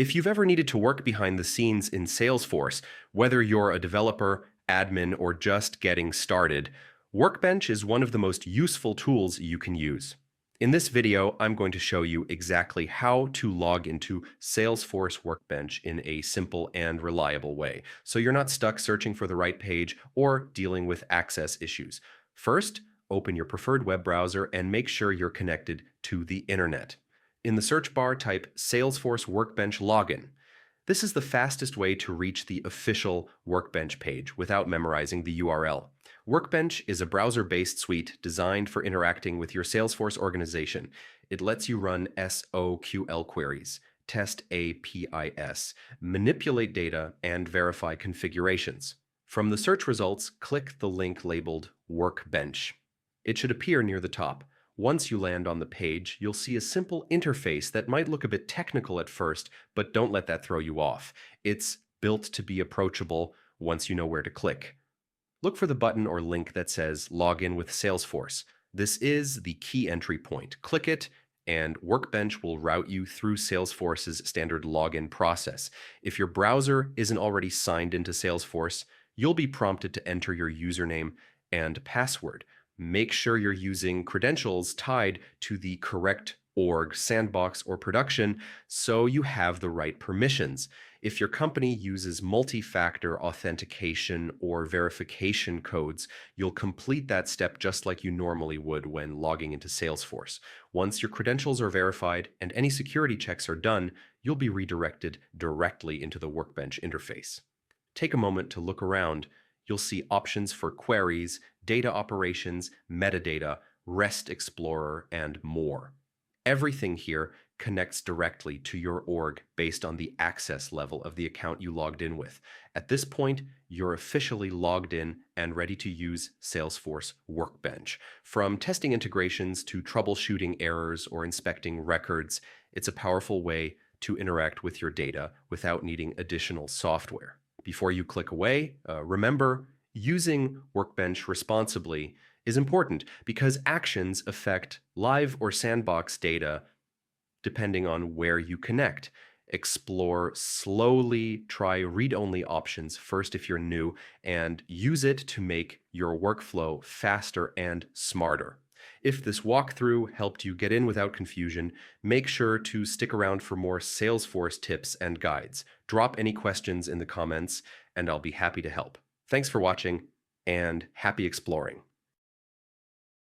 If you've ever needed to work behind the scenes in Salesforce, whether you're a developer, admin, or just getting started, Workbench is one of the most useful tools you can use. In this video, I'm going to show you exactly how to log into Salesforce Workbench in a simple and reliable way, so you're not stuck searching for the right page or dealing with access issues. First, open your preferred web browser and make sure you're connected to the internet. In the search bar, type Salesforce Workbench Login. This is the fastest way to reach the official Workbench page without memorizing the URL. Workbench is a browser-based suite designed for interacting with your Salesforce organization. It lets you run SOQL queries, test APIs, manipulate data, and verify configurations. From the search results, click the link labeled Workbench. It should appear near the top. Once you land on the page, you'll see a simple interface that might look a bit technical at first, but don't let that throw you off. It's built to be approachable once you know where to click. Look for the button or link that says Login with Salesforce. This is the key entry point. Click it, and Workbench will route you through Salesforce's standard login process. If your browser isn't already signed into Salesforce, you'll be prompted to enter your username and password. Make sure you're using credentials tied to the correct org, sandbox, or production so you have the right permissions. If your company uses multi-factor authentication or verification codes, you'll complete that step just like you normally would when logging into Salesforce. Once your credentials are verified and any security checks are done, you'll be redirected directly into the Workbench interface. Take a moment to look around. You'll see options for queries, data operations, metadata, REST Explorer, and more. Everything here connects directly to your org based on the access level of the account you logged in with. At this point, you're officially logged in and ready to use Salesforce Workbench. From testing integrations to troubleshooting errors or inspecting records, it's a powerful way to interact with your data without needing additional software. Before you click away, remember, using Workbench responsibly is important because actions affect live or sandbox data depending on where you connect. Explore slowly, try read-only options first if you're new, and use it to make your workflow faster and smarter. If this walkthrough helped you get in without confusion, make sure to stick around for more Salesforce tips and guides. Drop any questions in the comments, and I'll be happy to help. Thanks for watching, and happy exploring.